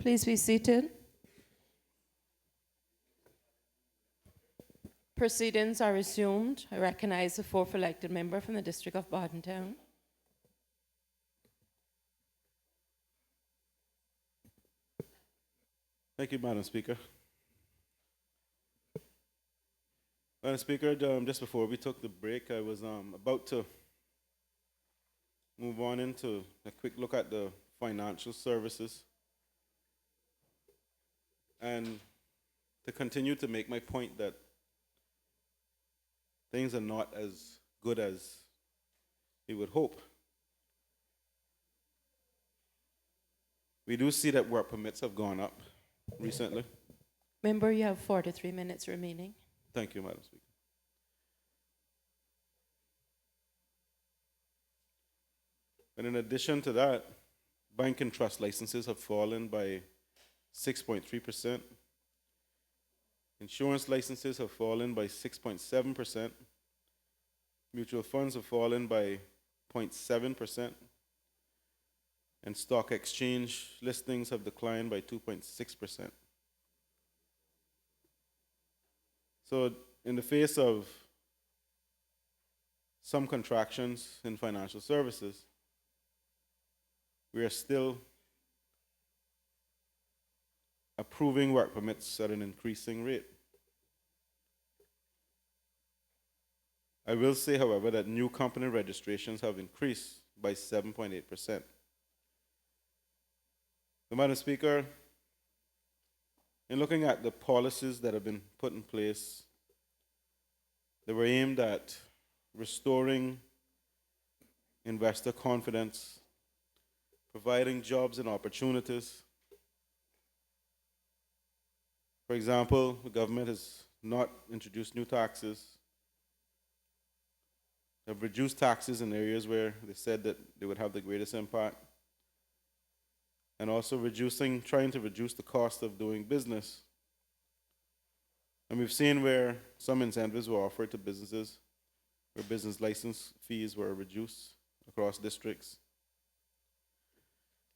Please be seated. Proceedings are resumed. I recognize the fourth elected member from the District of Bartontown. Thank you, Madam Speaker. Madam Speaker, just before we took the break, I was about to move on into a quick look at the financial services and to continue to make my point that things are not as good as we would hope. We do see that work permits have gone up recently. Member, you have 43 minutes remaining. Thank you, Madam Speaker. And in addition to that, bank and trust licenses have fallen by 6.3%. Insurance licenses have fallen by 6.7%. Mutual funds have fallen by 0.7%. And stock exchange listings have declined by 2.6%. So in the face of some contractions in financial services, we are still approving work permits at an increasing rate. I will say, however, that new company registrations have increased by 7.8%. Madam Speaker, in looking at the policies that have been put in place, they were aimed at restoring investor confidence, providing jobs and opportunities. For example, the government has not introduced new taxes. They have reduced taxes in areas where they said that they would have the greatest impact. And also trying to reduce the cost of doing business. And we've seen where some incentives were offered to businesses, where business license fees were reduced across districts.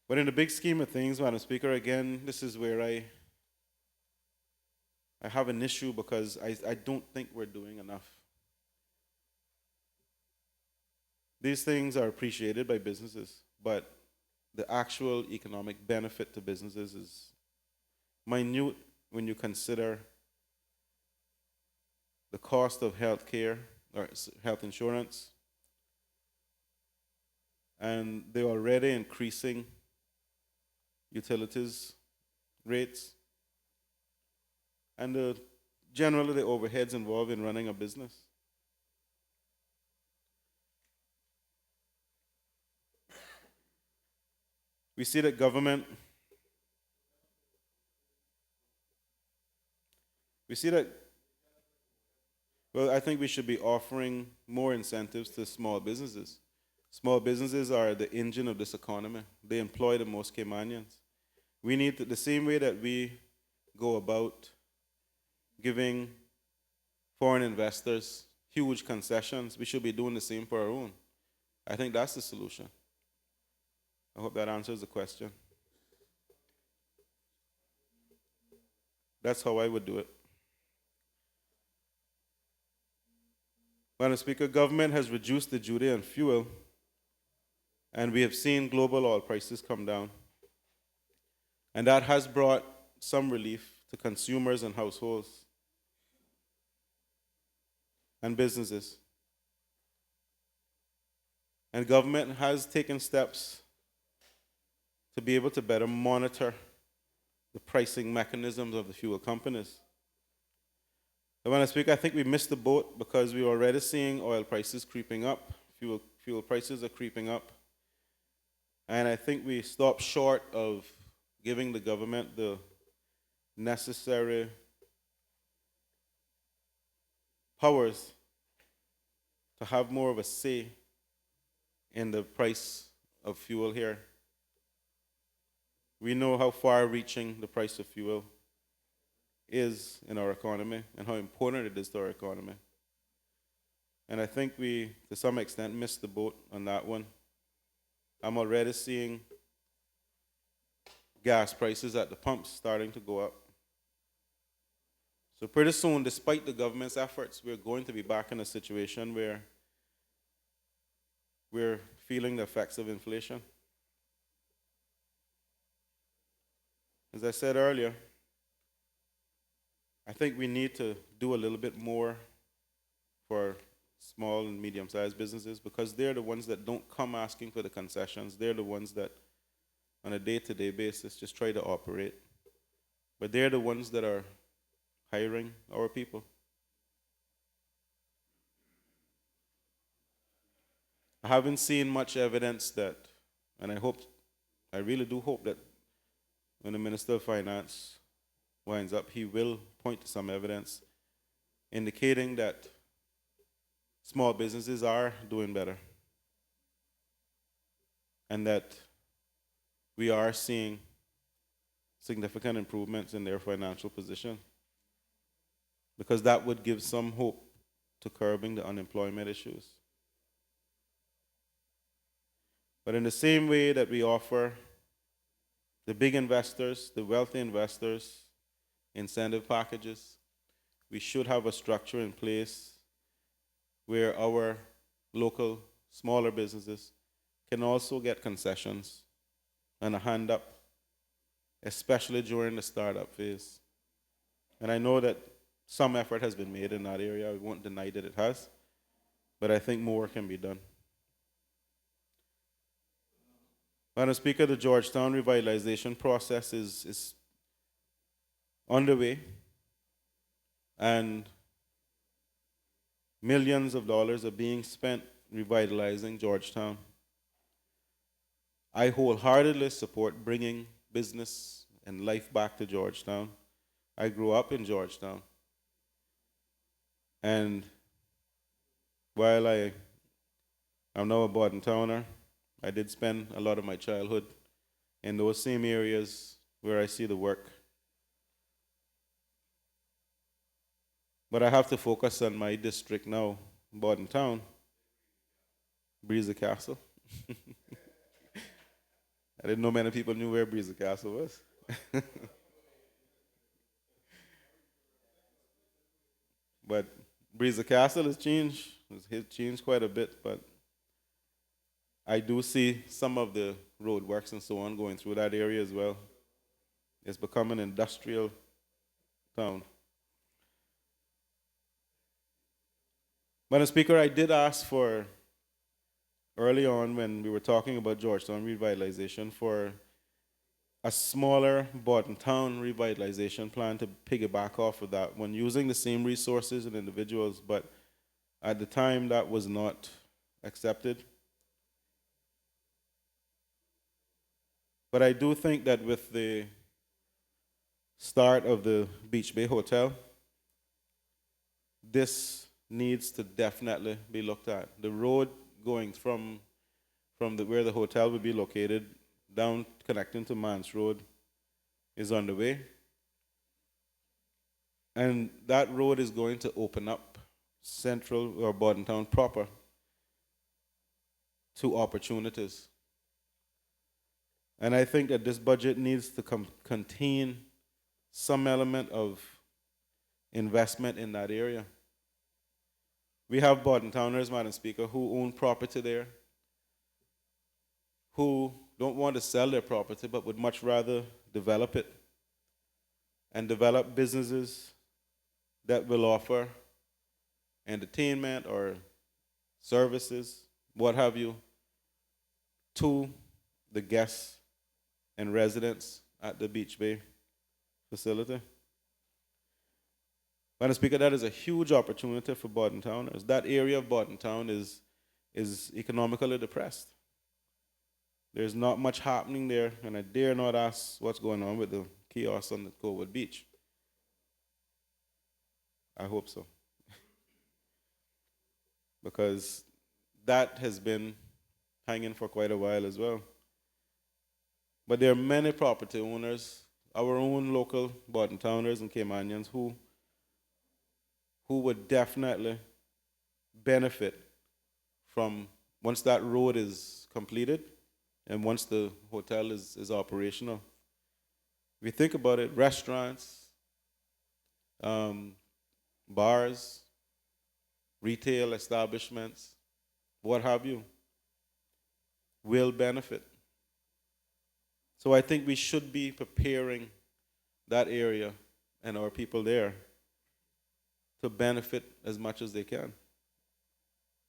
But in the big scheme of things, Madam Speaker, again, this is where I have an issue because I don't think we're doing enough. These things are appreciated by businesses, but the actual economic benefit to businesses is minute when you consider the cost of health care or health insurance and the already increasing utilities rates and generally the overheads involved in running a business. We see that I think we should be offering more incentives to small businesses. Small businesses are the engine of this economy. They employ the most Caymanians. We need the same way that we go about giving foreign investors huge concessions, we should be doing the same for our own. I think that's the solution. I hope that answers the question. That's how I would do it. Madam Speaker, government has reduced the duty on fuel, and we have seen global oil prices come down. And that has brought some relief to consumers and households and businesses. And government has taken steps to be able to better monitor the pricing mechanisms of the fuel companies. Madam Speaker, I think we missed the boat because we're already seeing oil prices creeping up, fuel prices are creeping up, and I think we stopped short of giving the government the necessary powers to have more of a say in the price of fuel here. We know how far-reaching the price of fuel is in our economy and how important it is to our economy. And I think we, to some extent, missed the boat on that one. I'm already seeing gas prices at the pumps starting to go up. So pretty soon, despite the government's efforts, we're going to be back in a situation where we're feeling the effects of inflation. As I said earlier, I think we need to do a little bit more for small and medium-sized businesses because they're the ones that don't come asking for the concessions. They're the ones that, on a day-to-day basis, just try to operate. But they're the ones that are hiring our people. I haven't seen much evidence that, and I really do hope that when the Minister of Finance winds up, he will point to some evidence indicating that small businesses are doing better and that we are seeing significant improvements in their financial position, because that would give some hope to curbing the unemployment issues. But in the same way that we offer the big investors, the wealthy investors, incentive packages, we should have a structure in place where our local smaller businesses can also get concessions and a hand up, especially during the startup phase. And I know that some effort has been made in that area. I won't deny that it has, but I think more can be done. Madam Speaker, the Georgetown revitalization process is underway, and millions of dollars are being spent revitalizing Georgetown. I wholeheartedly support bringing business and life back to Georgetown. I grew up in Georgetown. And while I am now a Borden Towner, I did spend a lot of my childhood in those same areas where I see the work. But I have to focus on my district now, Borden Town, Breezy Castle. I didn't know many people knew where Breezy Castle was. But Breezy Castle has changed. It's changed quite a bit, but I do see some of the road works and so on going through that area as well. It's become an industrial town. Madam Speaker, I did ask for, early on when we were talking about Georgetown revitalization, for a smaller Borden Town revitalization plan to piggyback off of that one, using the same resources and individuals, but at the time that was not accepted. But I do think that with the start of the Beach Bay Hotel, this needs to definitely be looked at. The road going from where the hotel would be located down connecting to Mans Road is underway. And that road is going to open up Central or Borden Town proper to opportunities. And I think that this budget needs to contain some element of investment in that area. We have Borden Towners, Madam Speaker, who own property there, who don't want to sell their property but would much rather develop it and develop businesses that will offer entertainment or services, what have you, to the guests and residents at the Beach Bay facility. Madam Speaker, that is a huge opportunity for Borden Towners. That area of Borden Town is economically depressed. There's not much happening there, and I dare not ask what's going on with the kiosk on the Cowood Beach. I hope so. Because that has been hanging for quite a while as well. But there are many property owners, our own local Borden Towners and Caymanians, who would definitely benefit from, once that road is completed and once the hotel is operational, If you think about it, restaurants, bars, retail establishments, what have you, will benefit. So I think we should be preparing that area and our people there to benefit as much as they can.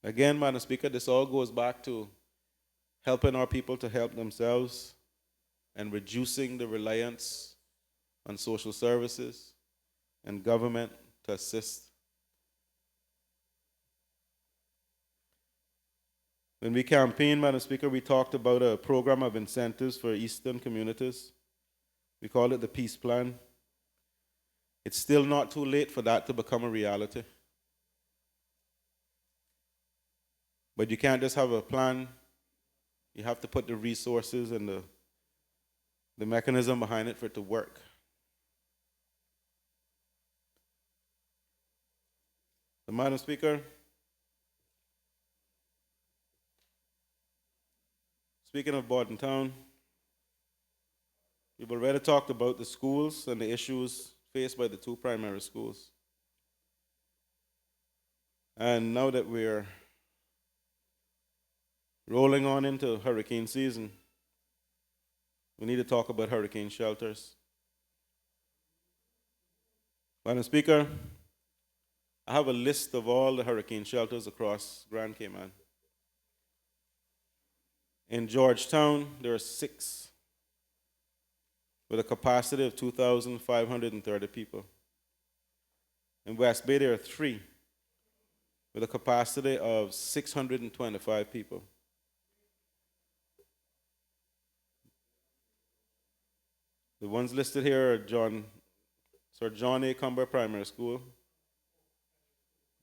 Again, Madam Speaker, this all goes back to helping our people to help themselves and reducing the reliance on social services and government to assist. When we campaigned, Madam Speaker, we talked about a program of incentives for Eastern communities. We call it the Peace Plan. It's still not too late for that to become a reality. But you can't just have a plan. You have to put the resources and the mechanism behind it for it to work. So, Madam Speaker, speaking of Bordentown, we've already talked about the schools and the issues faced by the two primary schools. And now that we're rolling on into hurricane season, we need to talk about hurricane shelters. Madam Speaker, I have a list of all the hurricane shelters across Grand Cayman. In Georgetown, there are 6 with a capacity of 2,530 people. In West Bay, there are 3 with a capacity of 625 people. The ones listed here are Sir John A. Cumber Primary School,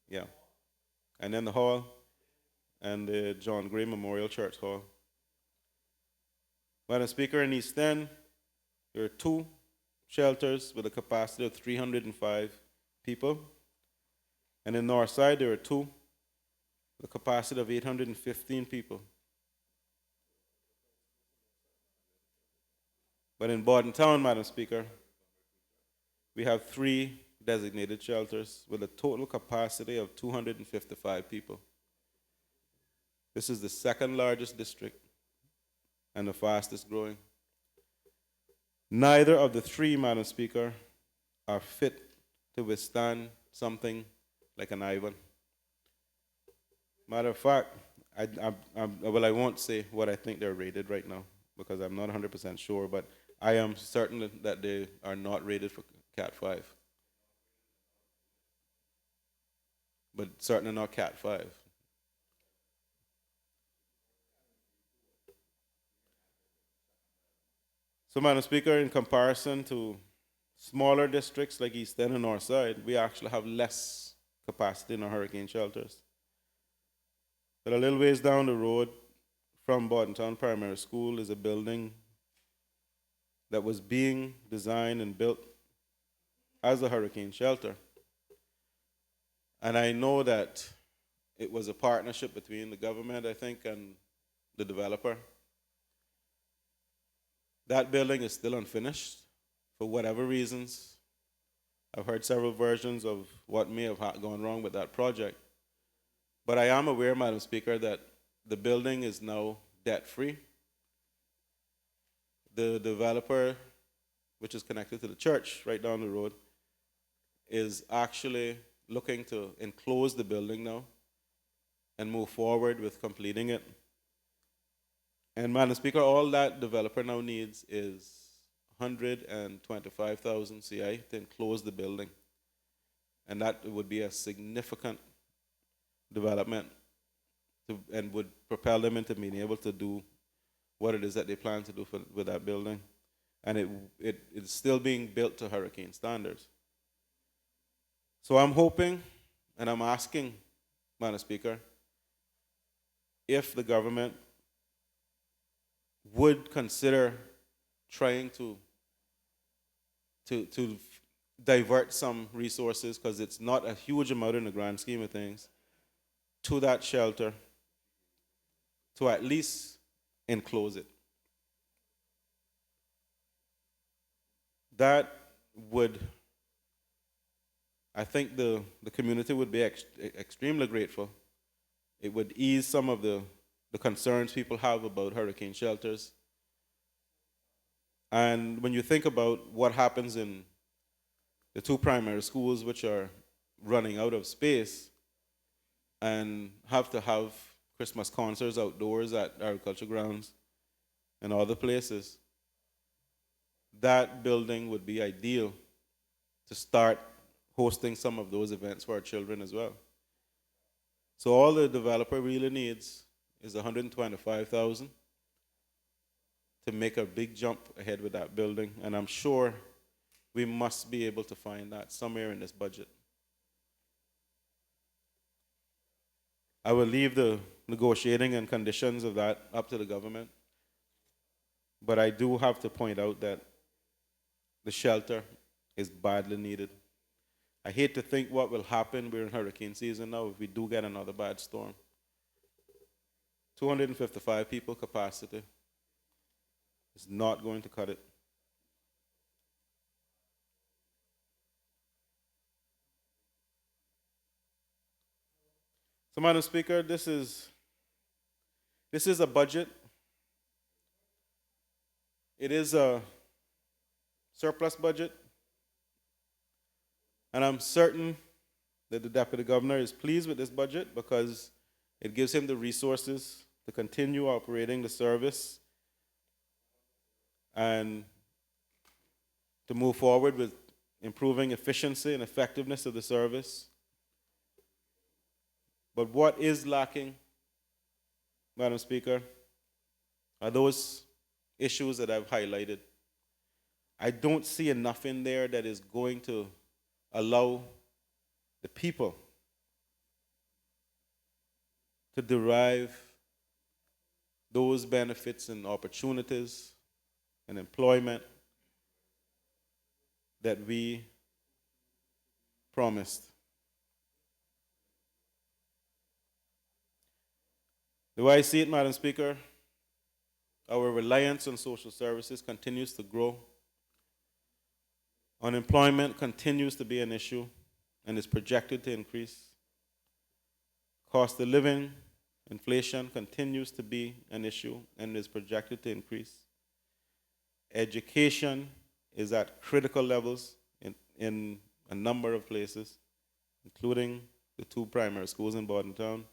yeah, and then the hall, and the John Gray Memorial Church Hall. Madam Speaker, in East End, there are 2 shelters with a capacity of 305 people. And in North Side, there are 2 with a capacity of 815 people. But in Bordentown, Madam Speaker, we have 3 designated shelters with a total capacity of 255 people. This is the 2nd largest district and the fastest growing. Neither of the 3, Madam Speaker, are fit to withstand something like an Ivan. Matter of fact, I won't say what I think they're rated right now because I'm not 100% sure, but I am certain that they are not rated for Cat 5. But certainly not Cat 5. So, Madam Speaker, in comparison to smaller districts like East End and Northside, we actually have less capacity in our hurricane shelters. But a little ways down the road from Bordentown Primary School is a building that was being designed and built as a hurricane shelter. And I know that it was a partnership between the government, I think, and the developer. That building is still unfinished for whatever reasons. I've heard several versions of what may have gone wrong with that project. But I am aware, Madam Speaker, that the building is now debt-free. The developer, which is connected to the church right down the road, is actually looking to enclose the building now and move forward with completing it. And Madam Speaker, all that developer now needs is 125,000 CI to enclose the building. And that would be a significant development and would propel them into being able to do what it is that they plan to do with that building. And it's still being built to hurricane standards. So I'm hoping and I'm asking, Madam Speaker, if the government would consider trying to divert some resources, because it's not a huge amount in the grand scheme of things, to that shelter to at least enclose it. That would, I think the community would be extremely grateful. It would ease some of the concerns people have about hurricane shelters. And when you think about what happens in the two primary schools, which are running out of space and have to have Christmas concerts outdoors at agriculture grounds and other places, that building would be ideal to start hosting some of those events for our children as well. So all the developer really needs is 125,000 to make a big jump ahead with that building, and I'm sure we must be able to find that somewhere in this budget. I will leave the negotiating and conditions of that up to the government, but I do have to point out that the shelter is badly needed. I hate to think what will happen. We're in hurricane season now if we do get another bad storm. 255 people capacity is not going to cut it. So, Madam Speaker, this is a budget. It is a surplus budget, and I'm certain that the Deputy Governor is pleased with this budget because it gives him the resources to continue operating the service and to move forward with improving efficiency and effectiveness of the service. But what is lacking, Madam Speaker, are those issues that I've highlighted. I don't see enough in there that is going to allow the people to derive those benefits and opportunities and employment that we promised. The way I see it, Madam Speaker, our reliance on social services continues to grow. Unemployment continues to be an issue and is projected to increase. Cost of living, inflation continues to be an issue and is projected to increase. Education is at critical levels in a number of places, including the two primary schools in Bordentown.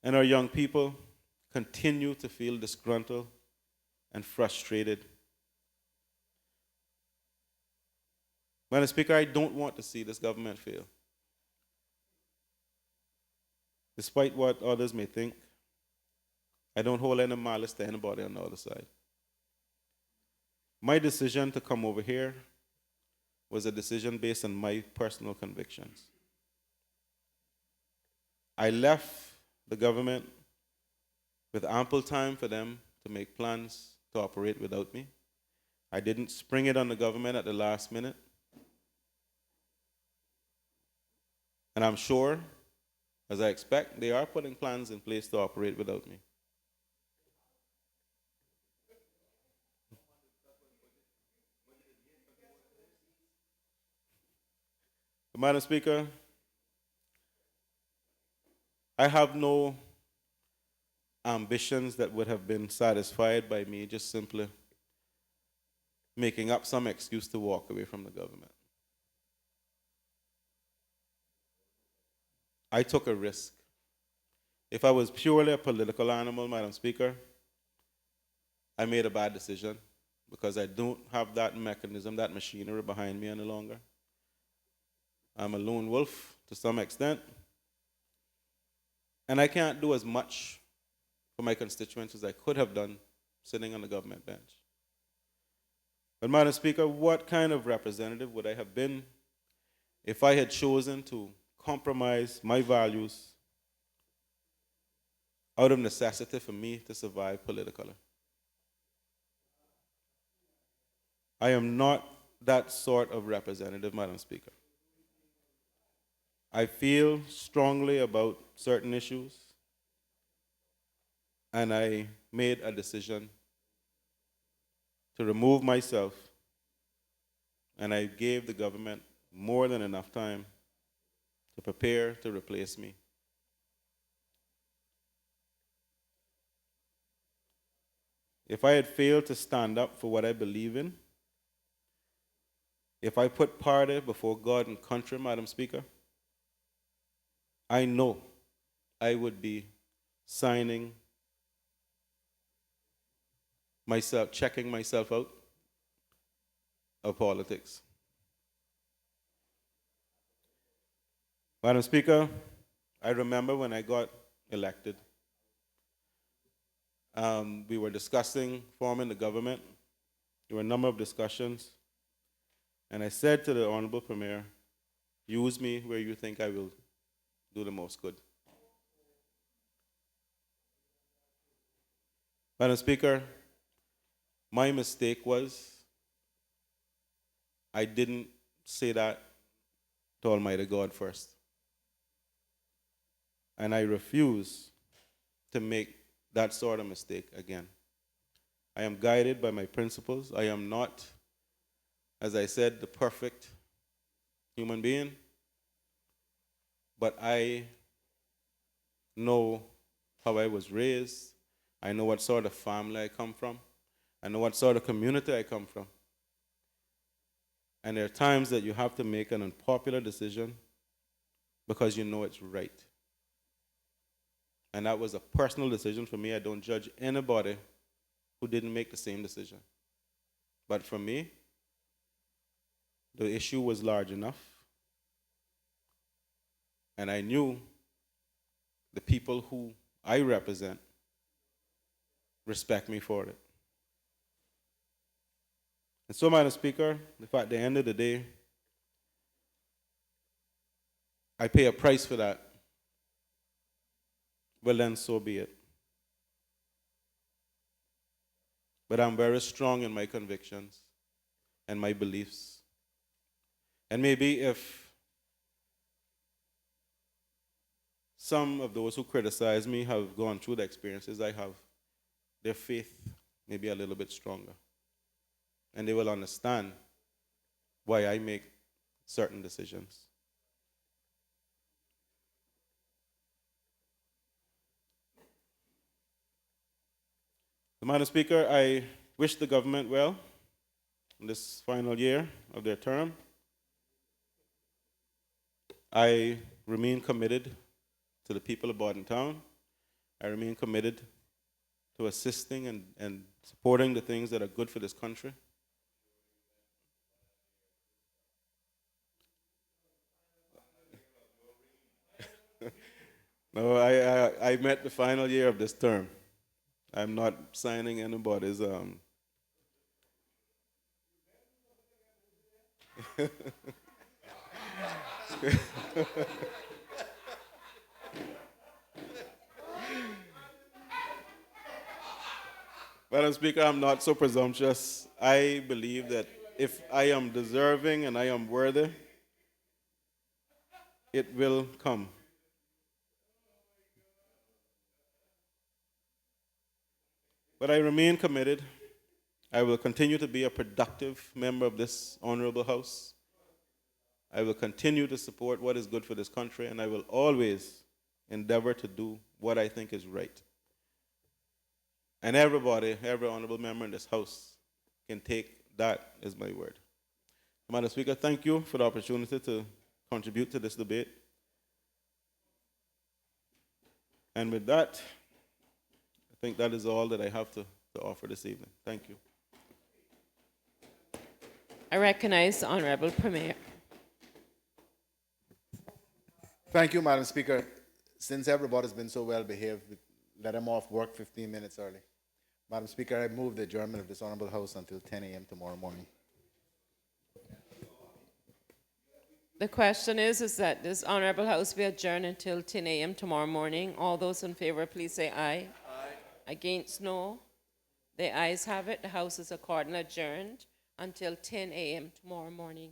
And our young people continue to feel disgruntled and frustrated. Madam Speaker, I don't want to see this government fail. Despite what others may think, I don't hold any malice to anybody on the other side. My decision to come over here was a decision based on my personal convictions. I left the government with ample time for them to make plans to operate without me. I didn't spring it on the government at the last minute. And I'm sure, as I expect, they are putting plans in place to operate without me. Madam Speaker, I have no ambitions that would have been satisfied by me just simply making up some excuse to walk away from the government. I took a risk. If I was purely a political animal, Madam Speaker, I made a bad decision because I don't have that mechanism, that machinery behind me any longer. I'm a lone wolf to some extent. And I can't do as much for my constituents as I could have done sitting on the government bench. But, Madam Speaker, what kind of representative would I have been if I had chosen to compromise my values out of necessity for me to survive politically? I am not that sort of representative, Madam Speaker. I feel strongly about certain issues, and I made a decision to remove myself, and I gave the government more than enough time to prepare to replace me. If I had failed to stand up for what I believe in, if I put party before God and country, Madam Speaker, I know I would be signing myself, checking myself out of politics. Madam Speaker, I remember when I got elected, we were discussing forming the government. There were a number of discussions. And I said to the Honorable Premier, use me where you think I will do the most good. Madam Speaker, my mistake was I didn't say that to Almighty God first. And I refuse to make that sort of mistake again. I am guided by my principles. I am not, as I said, the perfect human being, but I know how I was raised. I know what sort of family I come from. I know what sort of community I come from. And there are times that you have to make an unpopular decision because you know it's right. And that was a personal decision for me. I don't judge anybody who didn't make the same decision. But for me, the issue was large enough. And I knew the people who I represent respect me for it. And so, Madam Speaker, if at the end of the day, I pay a price for that, well then so be it. But I'm very strong in my convictions and my beliefs. And maybe if some of those who criticize me have gone through the experiences I have, their faith may be a little bit stronger. And they will understand why I make certain decisions. Madam Speaker, I wish the government well in this final year of their term. I remain committed to the people of Bordentown. I remain committed to assisting and supporting the things that are good for this country. No, I met the final year of this term. I'm not signing anybody's. Madam Speaker, I'm not so presumptuous. I believe that if I am deserving and I am worthy, it will come. But I remain committed. I will continue to be a productive member of this honorable House. I will continue to support what is good for this country, and I will always endeavor to do what I think is right. And everybody, every honorable member in this House can take that as my word. Madam Speaker, thank you for the opportunity to contribute to this debate. And with that, I think that is all that I have to offer this evening. Thank you. I recognize the Honorable Premier. Thank you, Madam Speaker. Since everybody's been so well behaved, let them off work 15 minutes early. Madam Speaker, I move the adjournment of this honorable House until 10 a.m. tomorrow morning. The question is that this Honorable House be adjourned until 10 a.m. tomorrow morning. All those in favor, please say aye. Aye. Against, no. The ayes have it. The House is accordingly adjourned until 10 a.m. tomorrow morning.